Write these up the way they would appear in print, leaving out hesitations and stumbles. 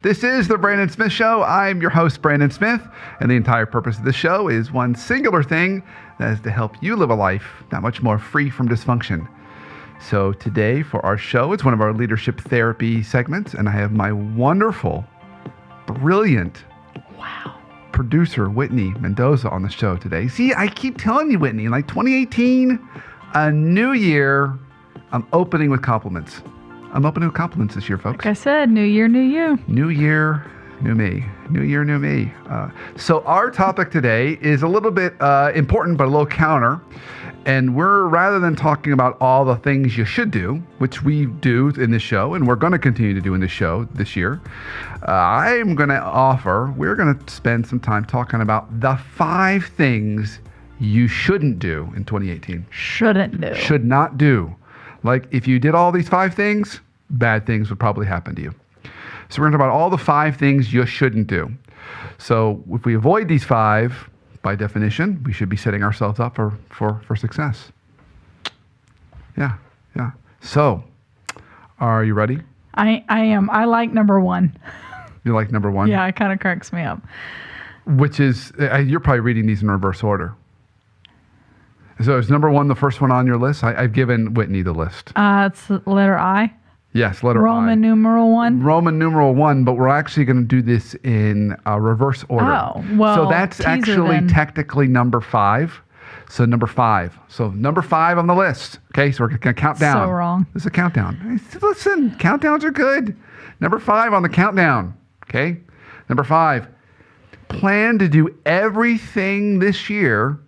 This is the Brandon Smith Show. I'm your host, Brandon Smith, and the entire purpose of this show is one singular thing, that is to help you live a life that much more free from dysfunction. So today for our show, it's one of our leadership therapy segments, and I have my wonderful, brilliant producer, Whitney Mendoza, on the show today. See, I keep telling you, Whitney, like 2018, a new year, I'm opening with compliments. I'm opening with compliments this year, folks. Like I said, new year, new you. New year, new me. New year, new me. So our topic today is a little bit important, but a little counter. And rather than talking about all the things you should do, which we do in this show, and we're going to continue to do in this show this year, we're going to spend some time talking about the 5 things you shouldn't do in 2018. Shouldn't do. Should not do. Like, if you did all these 5 things, bad things would probably happen to you. So we're going to talk about all the 5 things you shouldn't do. So if we avoid these 5, by definition, we should be setting ourselves up for success. Yeah. So, are you ready? I am. I like number 1. You like number 1? Yeah, it kind of cracks me up. Which is, you're probably reading these in reverse order. So is number 1 the first one on your list? I've given Whitney the list. It's letter I. Yes, letter I. Roman numeral 1. Roman numeral 1, but we're actually going to do this in reverse order. Oh, well, so that's actually technically number 5. So number 5. So number 5 on the list. Okay, so we're going to count down. So wrong. This is a countdown. Listen, countdowns are good. Number 5 on the countdown. Okay, number 5. Plan to do everything this year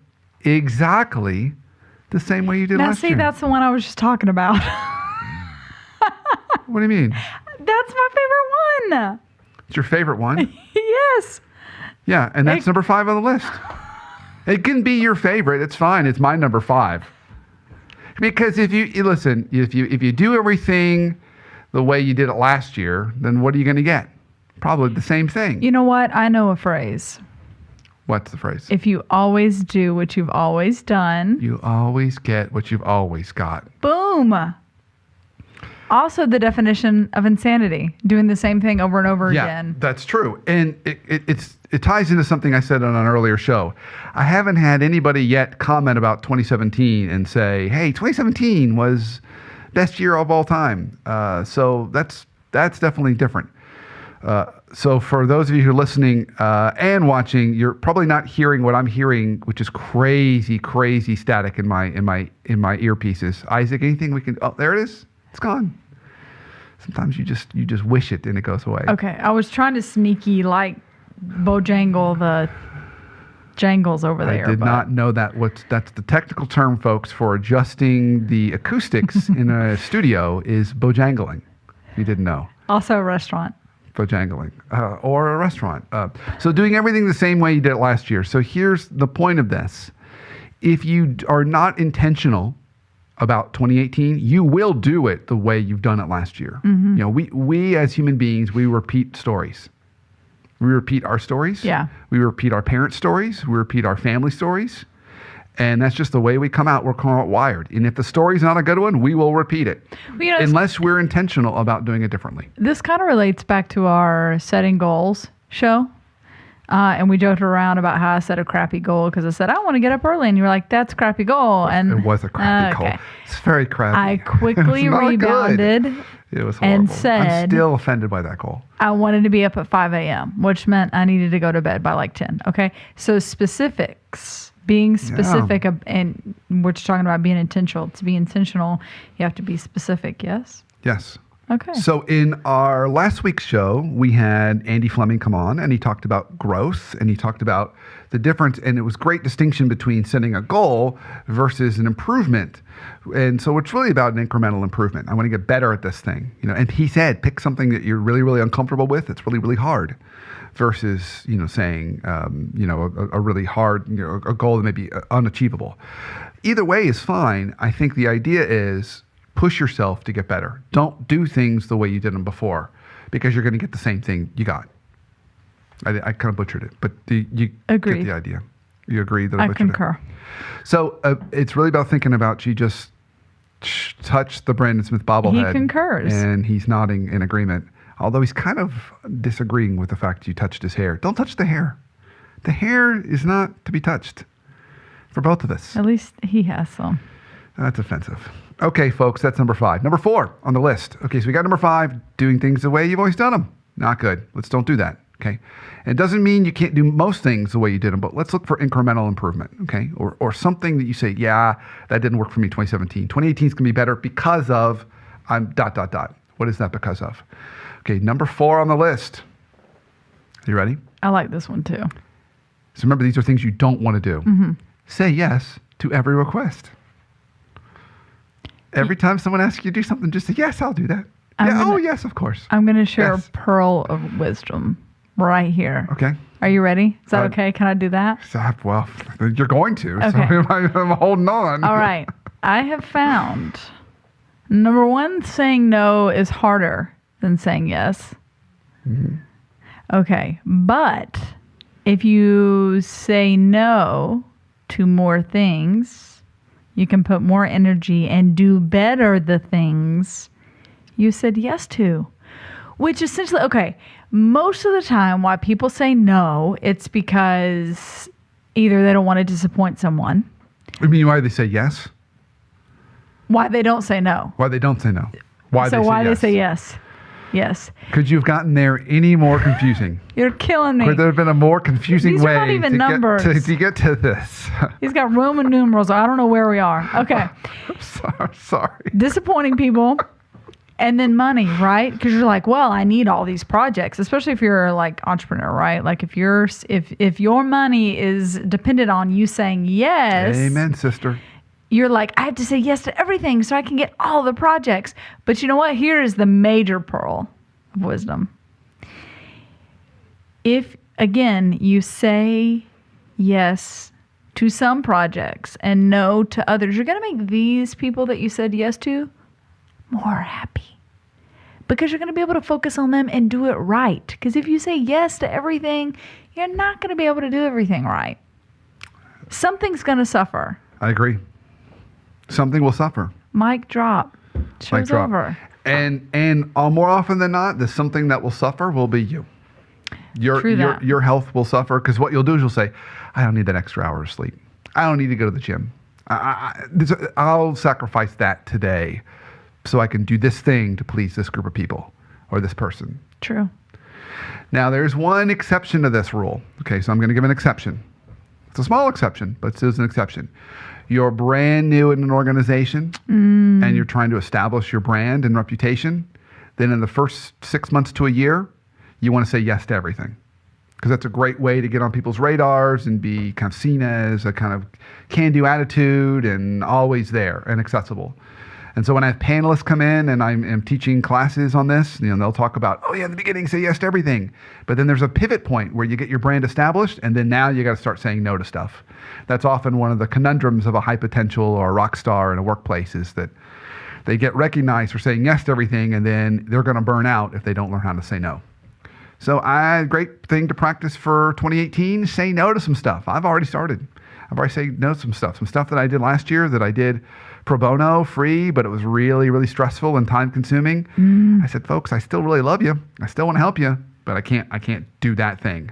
exactly the same way you did last year. Now, see, that's the one I was just talking about. What do you mean? That's my favorite one. It's your favorite one? Yes. Yeah, and that's number 5 on the list. It can be your favorite. It's fine. It's my number 5. Because if you do everything the way you did it last year, then what are you going to get? Probably the same thing. You know what? I know a phrase. What's the phrase? If you always do what you've always done, you always get what you've always got. Boom. Also, the definition of insanity, doing the same thing over and over again. Yeah, that's true. And it ties into something I said on an earlier show. I haven't had anybody yet comment about 2017 and say, hey, 2017 was best year of all time. So that's definitely different. So for those of you who are listening and watching, you're probably not hearing what I'm hearing, which is crazy, crazy static in my earpieces. Isaac, anything we can? Oh, there it is. It's gone. Sometimes you just wish it and it goes away. Okay, I was trying to sneaky like Bojangle the jangles over there. I did not know that. That's the technical term, folks, for adjusting the acoustics in a studio is bojangling. You didn't know. Also a restaurant. Bojangling, or a restaurant. So doing everything the same way you did it last year. So here's the point of this. If you are not intentional about 2018, you will do it the way you've done it last year. Mm-hmm. You know, we as human beings, we repeat stories. We repeat our stories. Yeah. We repeat our parents' stories. We repeat our family stories. And that's just the way we come out. We're wired. And if the story's not a good one, we will repeat it. Well, unless we're intentional about doing it differently. This kind of relates back to our setting goals show. And we joked around about how I set a crappy goal because I said, I want to get up early. And you were like, that's a crappy goal. And it was a crappy goal. It's very crappy. I quickly rebounded. Good. It was horrible. And said, I'm still offended by that goal. I wanted to be up at 5 a.m., which meant I needed to go to bed by like 10. Okay. So specifics, being specific, and we're talking about being intentional. To be intentional, you have to be specific. Yes? Yes. Okay. So in our last week's show, we had Andy Fleming come on, and he talked about growth, and he talked about the difference, and it was great distinction between setting a goal versus an improvement. And so it's really about an incremental improvement. I want to get better at this thing, you know. And he said, pick something that you're really, really uncomfortable with. It's really, really hard, versus saying a really hard a goal that may be unachievable. Either way is fine. I think the idea is push yourself to get better. Don't do things the way you did them before, because you're going to get the same thing you got. I kind of butchered it, but you Agreed. Get the idea. You agree that I butchered concur. It? So it's really about thinking about, she just touched the Brandon Smith bobblehead. He concurs. And he's nodding in agreement. Although he's kind of disagreeing with the fact you touched his hair. Don't touch the hair. The hair is not to be touched for both of us. At least he has some. That's offensive. Okay, folks, that's number 5. Number 4 on the list. Okay, so we got number 5, doing things the way you've always done them. Not good. Don't do that. Okay. It doesn't mean you can't do most things the way you did them, but let's look for incremental improvement. Okay. Or something that you say, yeah, that didn't work for me 2017. 2018 is going to be better because of I'm ... What is that because of? Okay. Number 4 on the list. Are you ready? I like this one too. So remember, these are things you don't want to do. Mm-hmm. Say yes to every request. Every time someone asks you to do something, just say, yes, I'll do that. Yes, of course. I'm going to share Yes. a pearl of wisdom right here. Okay. Are you ready? Is that okay? Can I do that? Well, you're going to. Okay. So I'm holding on. All right. I have found, number 1, saying no is harder than saying yes. Mm-hmm. Okay. But if you say no to more things, you can put more energy and do better the things you said yes to. Which essentially, okay, most of the time why people say no, it's because either they don't want to disappoint someone. I mean, why they say yes? Why they don't say no. Why they don't say no? Why they say yes. Yes. Could you have gotten there any more confusing? You're killing me. Could there have been a more confusing These way are not even numbers. to get to this? He's got Roman numerals. I don't know where we are. Okay. I'm sorry. Disappointing people. And then money, right? Because you're like, well, I need all these projects, especially if you're like entrepreneur, right? Like if your money is dependent on you saying yes. Amen, sister. You're like, I have to say yes to everything so I can get all the projects. But you know what? Here is the major pearl of wisdom. If, again, you say yes to some projects and no to others, you're going to make these people that you said yes to more happy. Because you're going to be able to focus on them and do it right. Because if you say yes to everything, you're not going to be able to do everything right. Something's going to suffer. I agree. Something will suffer. Mic drop. Show's over. And more often than not, the something that will suffer will be you. Your health will suffer because what you'll do is you'll say, I don't need that extra hour of sleep. I don't need to go to the gym. I'll sacrifice that today so I can do this thing to please this group of people or this person. True. Now, there's one exception to this rule. Okay, so I'm going to give an exception. It's a small exception, but it is an exception. You're brand new in an organization and you're trying to establish your brand and reputation. Then in the first 6 months to a year, you want to say yes to everything. Because that's a great way to get on people's radars and be kind of seen as a kind of can-do attitude and always there and accessible. And so when I have panelists come in and I'm teaching classes on this, they'll talk about, oh yeah, in the beginning, say yes to everything. But then there's a pivot point where you get your brand established and then now you got to start saying no to stuff. That's often one of the conundrums of a high potential or a rock star in a workplace is that they get recognized for saying yes to everything and then they're going to burn out if they don't learn how to say no. So great thing to practice for 2018, say no to some stuff. I've already started. I've already said no to some stuff that I did last year that I did pro bono, free, but it was really, really stressful and time consuming. I said, folks, I still really love you. I still want to help you, but I can't do that thing.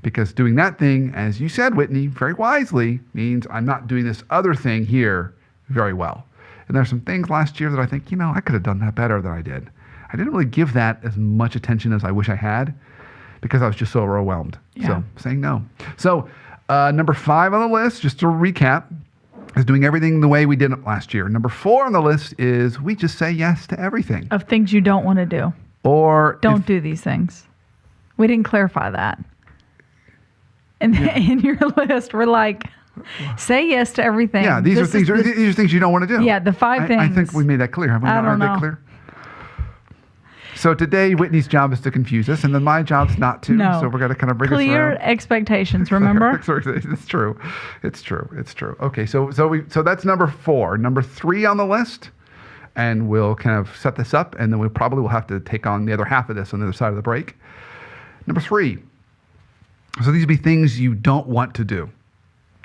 Because doing that thing, as you said, Whitney, very wisely, means I'm not doing this other thing here very well. And there's some things last year that I think, I could have done that better than I did. I didn't really give that as much attention as I wish I had because I was just so overwhelmed. Yeah. So saying no. So number 5 on the list, just to recap, is doing everything the way we did it last year. Number 4 on the list is we just say yes to everything. Of things you don't want to do. Or don't do these things. We didn't clarify that. And in your list, we're like, say yes to everything. Yeah, these are things you don't want to do. Yeah, the 5 things. I think we made that clear. Have we not made that clear? So today, Whitney's job is to confuse us, and then my job's not to. No. So we're going to kind of bring us around. Clear expectations, remember? It's true. It's true. Okay, so that's number 4. Number 3 on the list, and we'll kind of set this up, and then we probably will have to take on the other half of this on the other side of the break. Number 3. So these would be things you don't want to do.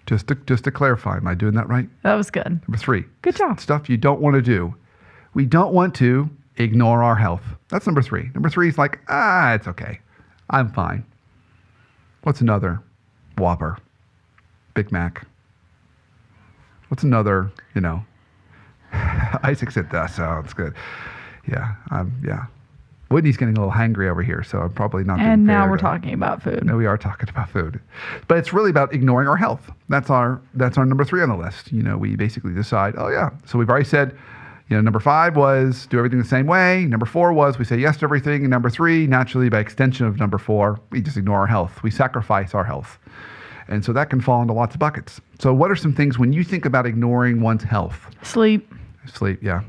Just to clarify, am I doing that right? That was good. Number 3. Good job. Stuff you don't want to do. We don't want to ignore our health. That's number 3. Number 3 is like, it's okay. I'm fine. What's another? Whopper. Big Mac. What's another, Isaac said that sounds good. Yeah. Whitney's getting a little hangry over here, so I'm probably not being And fair now we're to- talking about food. No, we are talking about food. But it's really about ignoring our health. That's our number 3 on the list. We basically decide, So we've already said, number 5 was do everything the same way. Number 4 was we say yes to everything. And number 3, naturally, by extension of number 4, we just ignore our health. We sacrifice our health. And so that can fall into lots of buckets. So what are some things when you think about ignoring one's health? Sleep. Sleep, yeah.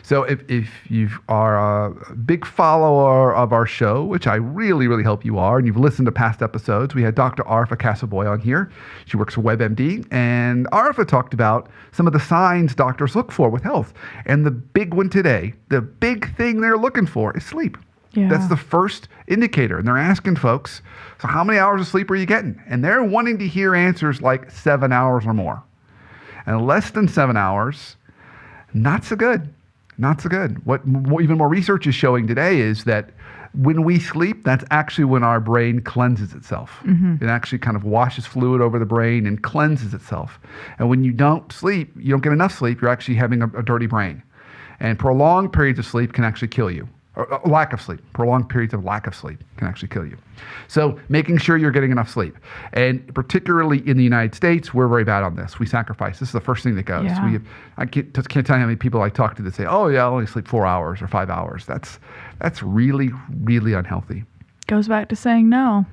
So if you are a big follower of our show, which I really, really hope you are, and you've listened to past episodes, we had Dr. Arfa Casaboy on here. She works for WebMD, and Arfa talked about some of the signs doctors look for with health. And the big one today, the big thing they're looking for is sleep. Yeah. That's the first indicator. And they're asking folks, so how many hours of sleep are you getting? And they're wanting to hear answers like 7 hours or more. And less than 7 hours, not so good. Not so good. What even more research is showing today is that when we sleep, that's actually when our brain cleanses itself. It actually kind of washes fluid over the brain and cleanses itself. And when you don't sleep, you don't get enough sleep, you're actually having a dirty brain. And prolonged periods of sleep can actually kill you. Or lack of sleep. Prolonged periods of lack of sleep can actually kill you. So making sure you're getting enough sleep. And particularly in the United States, we're very bad on this. We sacrifice. This is the first thing that goes. Yeah. I can't tell you how many people I talk to that say, I only sleep 4 hours or 5 hours. That's really, really unhealthy. Goes back to saying no.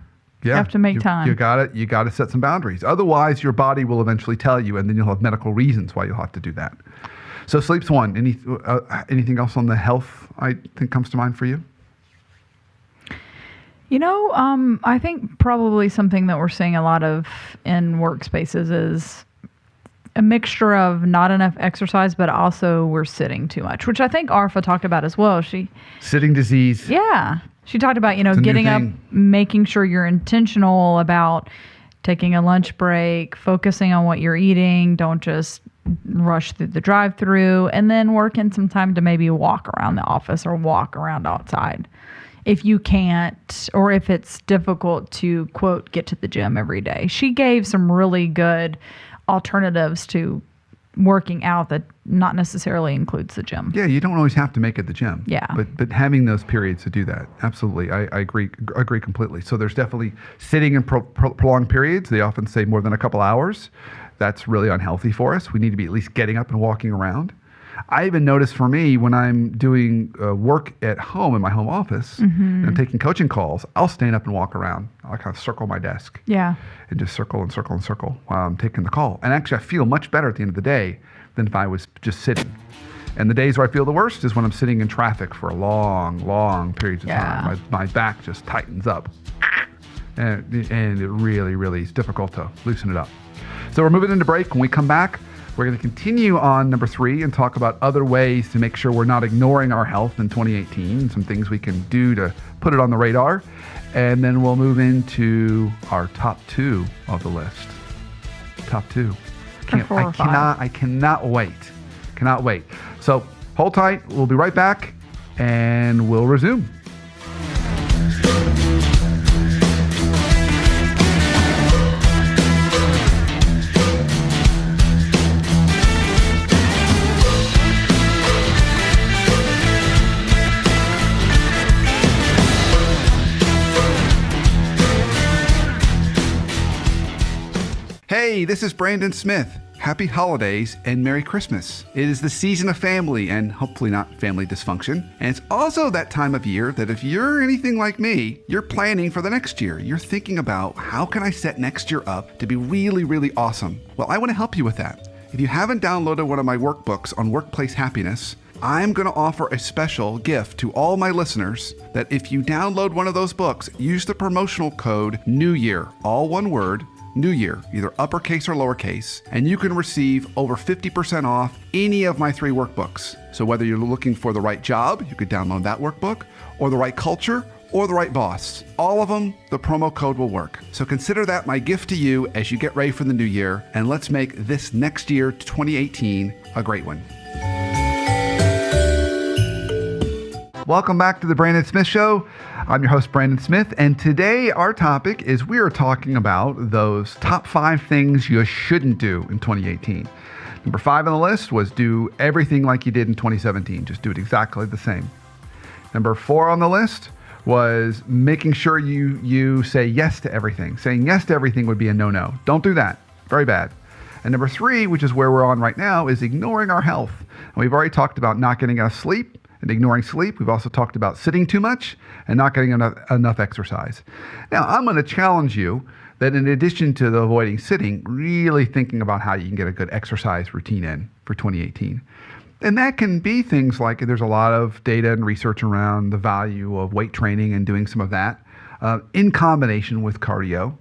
Yeah. You have to make time. You got to set some boundaries. Otherwise, your body will eventually tell you, and then you'll have medical reasons why you'll have to do that. So sleep's one. Anything else on the health I think comes to mind for you? I think probably something that we're seeing a lot of in workspaces is a mixture of not enough exercise, but also we're sitting too much, which I think Arfa talked about as well. Sitting disease. Yeah. She talked about, It's a new getting up, thing. making sure you're intentional about taking a lunch break, focusing on what you're eating. Don't just rush through the drive-through, and then work in some time to maybe walk around the office or walk around outside. If you can't, or if it's difficult to, quote, get to the gym every day. She gave some really good alternatives to working out that not necessarily includes the gym. Yeah, you don't always have to make it the gym. Yeah. But having those periods to do that, absolutely, I agree completely. So there's definitely sitting in prolonged periods. They often say more than a couple hours. That's really unhealthy for us. We need to be at least getting up and walking around. I even notice for me when I'm doing work at home in my home office, and I'm taking coaching calls, I'll stand up and walk around. I'll kind of circle my desk. Yeah. And just circle and circle and circle while I'm taking the call. And actually, I feel much better at the end of the day than if I was just sitting. And the days where I feel the worst is when I'm sitting in traffic for long periods of time. My back just tightens up. And it really, really is difficult to loosen it up. So we're moving into break. When we come back, we're going to continue on number 3 and talk about other ways to make sure we're not ignoring our health in 2018, some things we can do to put it on the radar. And then we'll move into our top 2 of the list. Top 2. I cannot wait. Cannot wait. So hold tight. We'll be right back and we'll resume. Hey, this is Brandon Smith. Happy holidays and Merry Christmas. It is the season of family and hopefully not family dysfunction. And it's also that time of year that if you're anything like me, you're planning for the next year. You're thinking about how can I set next year up to be really, really awesome? Well, I want to help you with that. If you haven't downloaded one of my workbooks on workplace happiness, I'm going to offer a special gift to all my listeners that if you download one of those books, use the promotional code New Year, all one word, New Year, either uppercase or lowercase, and you can receive over 50% off any of my 3 workbooks. So whether you're looking for the right job, you could download that workbook, or the right culture, or the right boss. All of them, the promo code will work. So consider that my gift to you as you get ready for the new year, and let's make this next year, 2018, a great one. Welcome back to the Brandon Smith Show. I'm your host, Brandon Smith, and today our topic is we are talking about those top 5 things you shouldn't do in 2018. Number 5 on the list was do everything like you did in 2017. Just do it exactly the same. Number 4 on the list was making sure you say yes to everything. Saying yes to everything would be a no-no. Don't do that. Very bad. And number 3, which is where we're on right now, is ignoring our health. And we've already talked about not getting enough sleep and ignoring sleep. We've also talked about sitting too much and not getting enough exercise. Now, I'm going to challenge you that in addition to the avoiding sitting, really thinking about how you can get a good exercise routine in for 2018. And that can be things like there's a lot of data and research around the value of weight training and doing some of that in combination with cardio.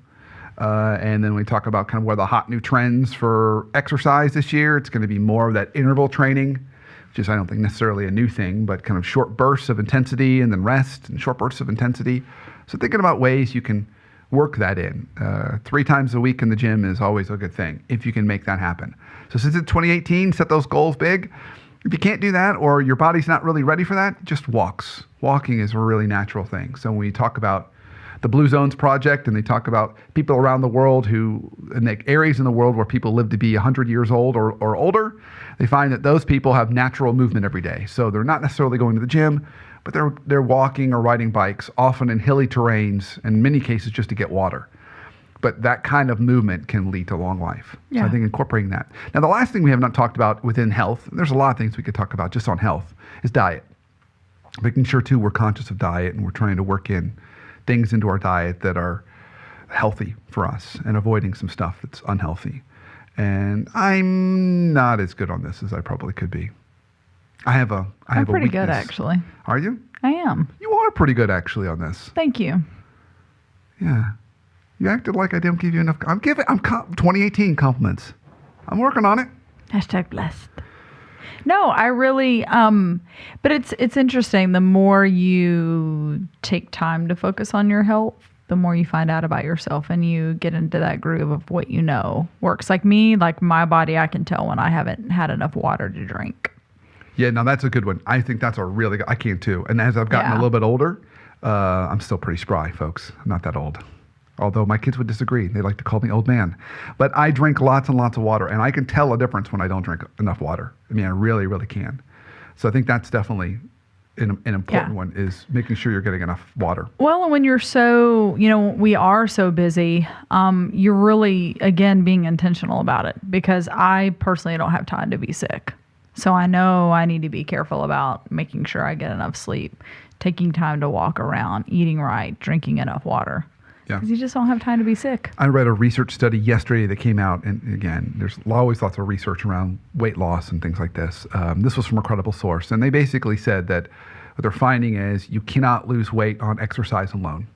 And then we talk about kind of what are the hot new trends for exercise this year. It's going to be more of that interval training, which is, I don't think, necessarily a new thing, but kind of short bursts of intensity and then rest and short bursts of intensity. So thinking about ways you can work that in. 3 times a week in the gym is always a good thing if you can make that happen. So since it's 2018, set those goals big. If you can't do that or your body's not really ready for that, just walks. Walking is a really natural thing. So when we talk about the Blue Zones Project and they talk about people around the world in the areas in the world where people live to be 100 years old or older, they find that those people have natural movement every day. So they're not necessarily going to the gym, but they're walking or riding bikes, often in hilly terrains, in many cases just to get water. But that kind of movement can lead to long life. Yeah. So I think incorporating that. Now, the last thing we have not talked about within health, and there's a lot of things we could talk about just on health, is diet. Making sure, too, we're conscious of diet and we're trying to work in things into our diet that are healthy for us and avoiding some stuff that's unhealthy. And I'm not as good on this as I probably could be. I'm pretty good, actually. Are you? I am. You are pretty good, actually, on this. Thank you. Yeah. You acted like I didn't give you enough. 2018 compliments. I'm working on it. # blessed. No, I really, but it's interesting. The more you take time to focus on your health, the more you find out about yourself and you get into that groove of what you know works. Like me, like my body, I can tell when I haven't had enough water to drink. Yeah, no, that's a good one. I think that's a really good, I can too. And as I've gotten a little bit older, I'm still pretty spry, folks. I'm not that old. Although my kids would disagree. They like to call me old man. But I drink lots and lots of water, and I can tell a difference when I don't drink enough water. I mean, I really, really can. So I think that's definitely an important one, is making sure you're getting enough water. Well, and when you're so, we are so busy, you're really, again, being intentional about it, because I personally don't have time to be sick. So I know I need to be careful about making sure I get enough sleep, taking time to walk around, eating right, drinking enough water. Yeah. Because you just don't have time to be sick. I read a research study yesterday that came out, and again, there's always lots of research around weight loss and things like this. This was from a credible source, and they basically said that what they're finding is you cannot lose weight on exercise alone.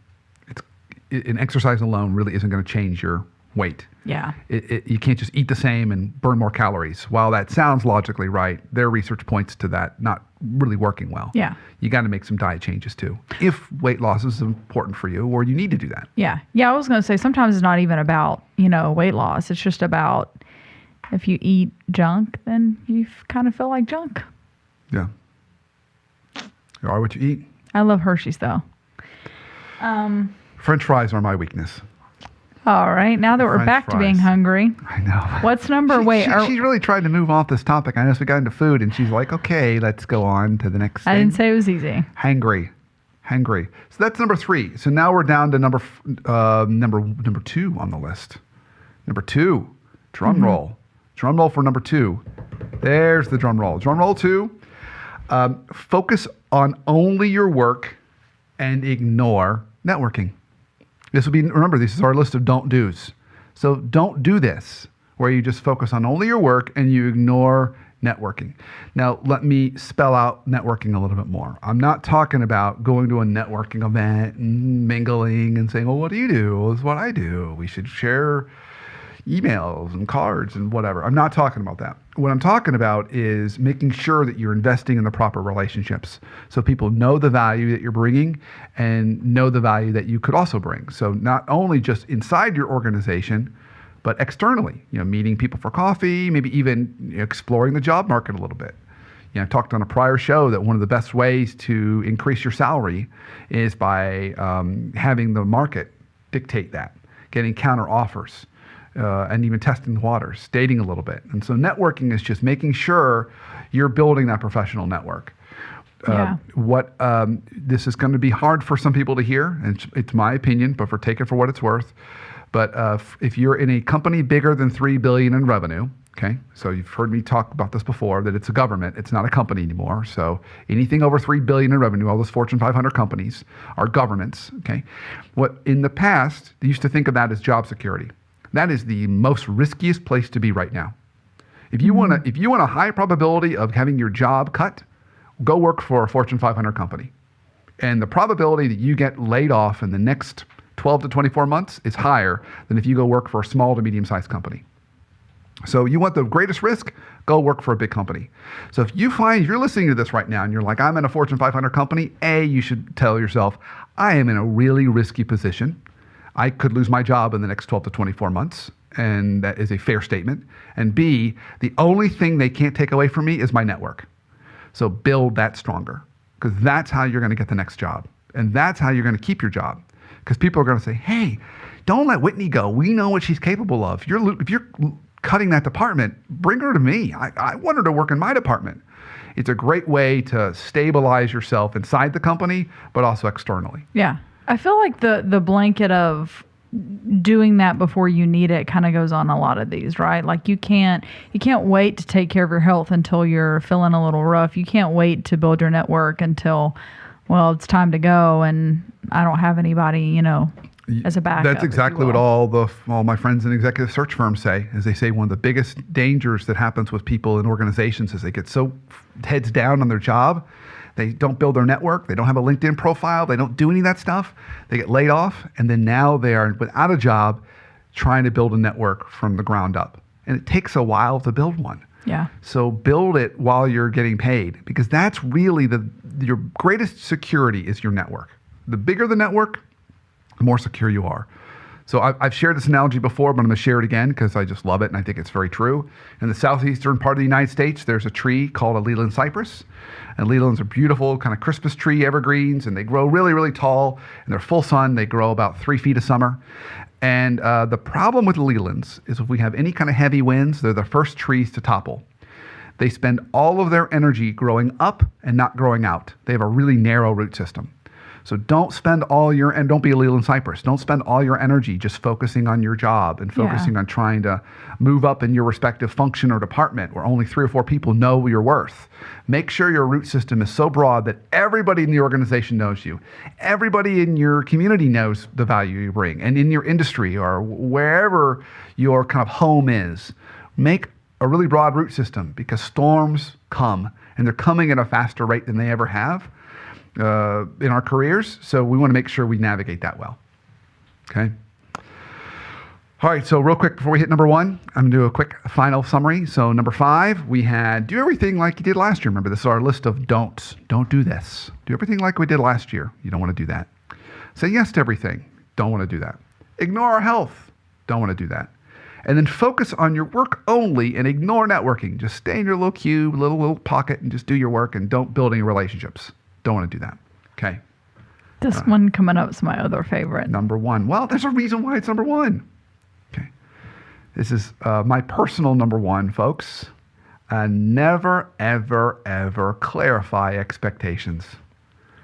Exercise alone really isn't going to change your weight. Yeah. You can't just eat the same and burn more calories. While that sounds logically right, their research points to that not really working well. Yeah. You got to make some diet changes too, if weight loss is important for you or you need to do that. Yeah. Yeah, I was going to say sometimes it's not even about, weight loss. It's just about if you eat junk, then you kind of feel like junk. Yeah. You are what you eat. I love Hershey's though. French fries are my weakness. All right. Now that we're French back to being fries. hungry. I know. What's number? She's really trying to move off this topic. I know we got into food, and she's like, okay, let's go on to the next thing. I didn't say it was easy. Hangry. So that's number 3. So now we're down to number 2 on the list. Number 2, drum roll. Drum roll for number 2. There's the drum roll. Drum roll 2. Focus on only your work and ignore networking. This is our list of don't do's. So don't do this where you just focus on only your work and you ignore networking. Now, let me spell out networking a little bit more. I'm not talking about going to a networking event and mingling and saying, well, what do you do? Well, this is what I do. We should share emails and cards and whatever. I'm not talking about that. What I'm talking about is making sure that you're investing in the proper relationships so people know the value that you're bringing and know the value that you could also bring. So not only just inside your organization, but externally, meeting people for coffee, maybe even exploring the job market a little bit. I talked on a prior show that one of the best ways to increase your salary is by having the market dictate that, getting counter offers, and even testing the waters, dating a little bit. And so networking is just making sure you're building that professional network. This is going to be hard for some people to hear, and it's my opinion, but take it for what it's worth. But if you're in a company bigger than $3 billion in revenue, okay, so you've heard me talk about this before, that it's a government, it's not a company anymore. So anything over $3 billion in revenue, all those Fortune 500 companies are governments, okay? What in the past, they used to think of that as job security. That is the most riskiest place to be right now. If you want a high probability of having your job cut, go work for a Fortune 500 company. And the probability that you get laid off in the next 12 to 24 months is higher than if you go work for a small to medium-sized company. So you want the greatest risk? Go work for a big company. So if you're listening to this right now and you're like, I'm in a Fortune 500 company, A, you should tell yourself, I am in a really risky position. I could lose my job in the next 12 to 24 months. And that is a fair statement. And B, the only thing they can't take away from me is my network. So build that stronger, because that's how you're going to get the next job. And that's how you're going to keep your job. Because people are going to say, hey, don't let Whitney go. We know what she's capable of. If you're cutting that department, bring her to me. I want her to work in my department. It's a great way to stabilize yourself inside the company, but also externally. Yeah. I feel like the blanket of doing that before you need it kind of goes on a lot of these, right? Like you can't wait to take care of your health until you're feeling a little rough. You can't wait to build your network until, well, it's time to go and I don't have anybody, as a backup. That's exactly what all my friends in executive search firms say, is they say one of the biggest dangers that happens with people in organizations is they get so heads down on their job. They don't build their network. They don't have a LinkedIn profile. They don't do any of that stuff. They get laid off. And then now they are without a job trying to build a network from the ground up. And it takes a while to build one. Yeah. So build it while you're getting paid, because that's really your greatest security is your network. The bigger the network, the more secure you are. So I've shared this analogy before, but I'm going to share it again because I just love it and I think it's very true. In the southeastern part of the United States, there's a tree called a Leland cypress. And Lelands are beautiful, kind of Christmas tree evergreens, and they grow really, really tall. And they're full sun. They grow about 3 feet a summer. And the problem with Lelands is if we have any kind of heavy winds, they're the first trees to topple. They spend all of their energy growing up and not growing out. They have a really narrow root system. So don't be a Leland cypress. Don't spend all your energy just focusing on your job and focusing on trying to move up in your respective function or department where only 3 or 4 people know your worth. Make sure your root system is so broad that everybody in the organization knows you. Everybody in your community knows the value you bring. And in your industry or wherever your kind of home is, make a really broad root system, because storms come and they're coming at a faster rate than they ever have in our careers. So we want to make sure we navigate that well. Okay. All right. So real quick, before we hit number 1, I'm going to do a quick final summary. So number 5, we had do everything like you did last year. Remember, this is our list of don'ts. Don't do this. Do everything like we did last year. You don't want to do that. Say yes to everything. Don't want to do that. Ignore our health. Don't want to do that. And then focus on your work only and ignore networking. Just stay in your little cube, little pocket, and just do your work and don't build any relationships. Don't want to do that. Okay. This one coming up is my other favorite. Number 1. Well, there's a reason why it's number 1. Okay. This is my personal number 1, folks. Never, ever, ever clarify expectations.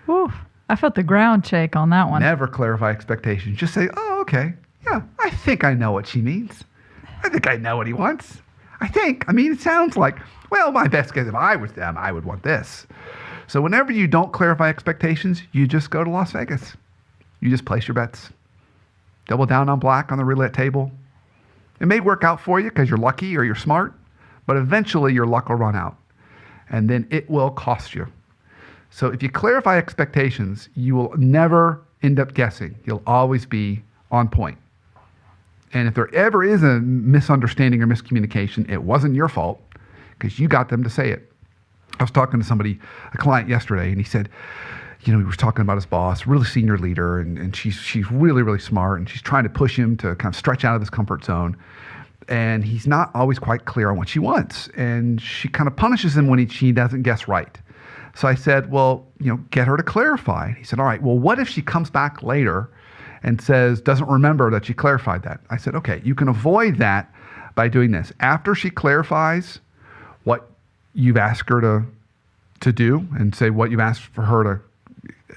Ooh, I felt the ground shake on that one. Never clarify expectations. Just say, oh, okay. Yeah, I think I know what she means. I think I know what he wants. It sounds like, well, my best guess, if I was them, I would want this. So whenever you don't clarify expectations, you just go to Las Vegas. You just place your bets. Double down on black on the roulette table. It may work out for you because you're lucky or you're smart, but eventually your luck will run out. And then it will cost you. So if you clarify expectations, you will never end up guessing. You'll always be on point. And if there ever is a misunderstanding or miscommunication, it wasn't your fault because you got them to say it. I was talking to a client yesterday, and he said, he was talking about his boss, really senior leader, and she's really, really smart, and she's trying to push him to kind of stretch out of his comfort zone. and he's not always quite clear on what she wants. And she kind of punishes him when she doesn't guess right. So I said, well, get her to clarify. He said, all right, well, what if she comes back later and doesn't remember that she clarified that? I said, okay, you can avoid that by doing this. After she clarifies what you've asked her to do and say what you've asked for her to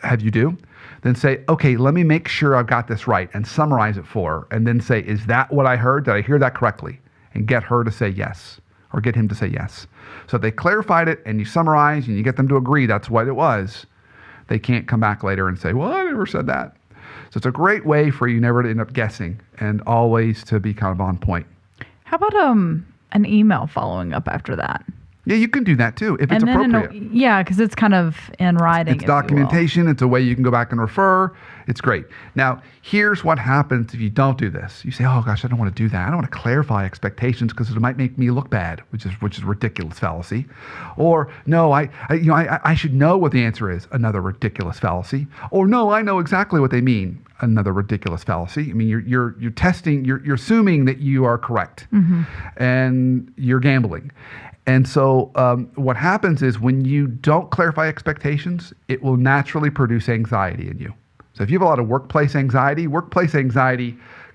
have you do, then say, okay, let me make sure I've got this right and summarize it for her. And then say, is that what I heard? Did I hear that correctly? And get her to say yes, or get him to say yes. So if they clarified it and you summarize and you get them to agree that's what it was, they can't come back later and say, well, I never said that. So it's a great way for you never to end up guessing and always to be kind of on point. How about an email following up after that? Yeah, you can do that too if it's appropriate. Because it's kind of in writing. It's documentation. It's a way you can go back and refer. It's great. Now, here's what happens if you don't do this. You say, "Oh gosh, I don't want to do that. I don't want to clarify expectations because it might make me look bad," which is ridiculous fallacy. Or no, I should know what the answer is. Another ridiculous fallacy. Or no, I know exactly what they mean. Another ridiculous fallacy. I mean, you're testing. You're assuming that you are correct, and you're gambling. And so what happens is when you don't clarify expectations, it will naturally produce anxiety in you. So if you have a lot of workplace anxiety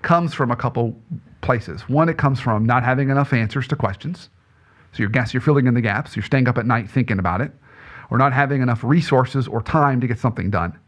comes from a couple places. One, it comes from not having enough answers to questions. So you're filling in the gaps. You're staying up at night thinking about it. Or not having enough resources or time to get something done.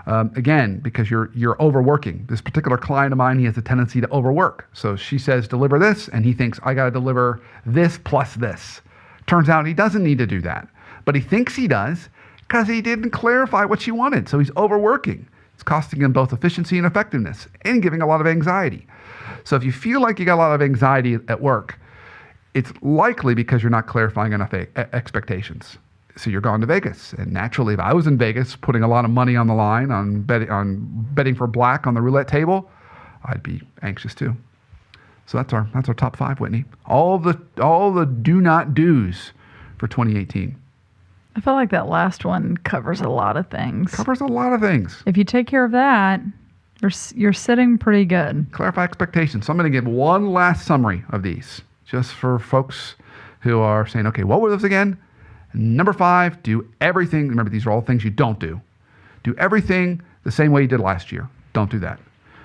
Again, because you're overworking. This particular client of mine, he has a tendency to overwork. So she says, deliver this, and he thinks, I got to deliver this plus this. Turns out he doesn't need to do that. But he thinks he does because he didn't clarify what she wanted. So he's overworking. It's costing him both efficiency and effectiveness and giving a lot of anxiety. So if you feel like you got a lot of anxiety at work, it's likely because you're not clarifying enough expectations. So you're going to Vegas, and naturally, if I was in Vegas putting a lot of money on the line on betting for black on the roulette table, I'd be anxious too. So that's our top 5, Whitney. All the do not do's for 2018. I feel like that last one covers a lot of things. If you take care of that, you're sitting pretty good. Clarify expectations. So I'm going to give one last summary of these, just for folks who are saying, okay, what were those again? Number 5, do everything. Remember, these are all things you don't do. Do everything the same way you did last year. Don't do that.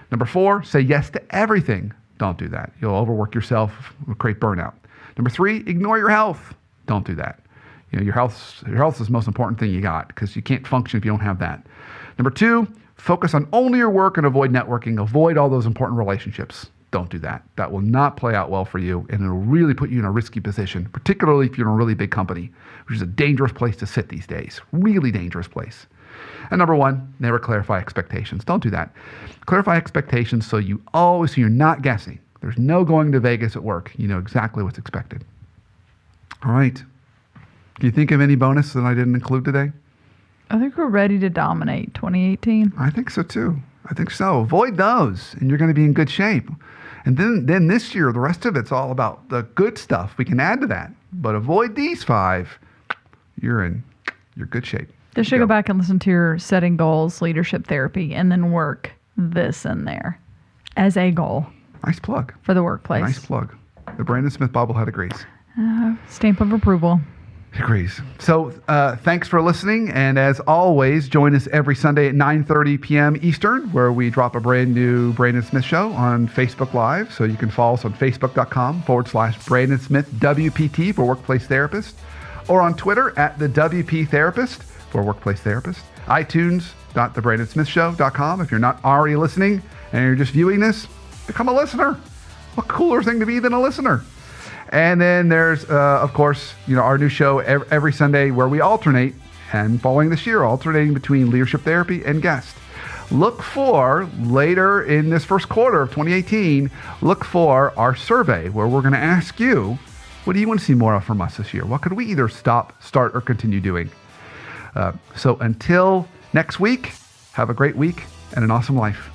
Number 4, say yes to everything. Don't do that. You'll overwork yourself, create burnout. Number 3, ignore your health. Don't do that. Your health is the most important thing you got because you can't function if you don't have that. Number 2, focus on only your work and avoid networking. Avoid all those important relationships. Don't do that. That will not play out well for you, and it'll really put you in a risky position, particularly if you're in a really big company, which is a dangerous place to sit these days. Really dangerous place. And number 1, never clarify expectations. Don't do that. Clarify expectations so you're not guessing. There's no going to Vegas at work. You know exactly what's expected. All right. Can you think of any bonus that I didn't include today? I think we're ready to dominate 2018. I think so too. I think so. Avoid those, and you're going to be in good shape. And then this year, the rest of it's all about the good stuff. We can add to that. But avoid these 5. You're good shape. They should go back and listen to your setting goals, leadership therapy, and then work this in there as a goal. Nice plug. For the workplace. Nice plug. The Brandon Smith bobblehead agrees. Stamp of approval. Agrees. So thanks for listening. And as always, join us every Sunday at 9:30 p.m. Eastern, where we drop a brand new Brandon Smith show on Facebook Live. So you can follow us on facebook.com/Brandon Smith WPT for Workplace Therapist, or on Twitter at the WP Therapist for Workplace Therapist. iTunes.thebrandonsmithshow.com. If you're not already listening and you're just viewing this, become a listener. What cooler thing to be than a listener? And then there's, of course, our new show every Sunday where we alternate, and following this year, alternating between leadership therapy and guest. Look for, later in this first quarter of 2018, look for our survey where we're going to ask you, what do you want to see more of from us this year? What could we either stop, start, or continue doing? So until next week, have a great week and an awesome life.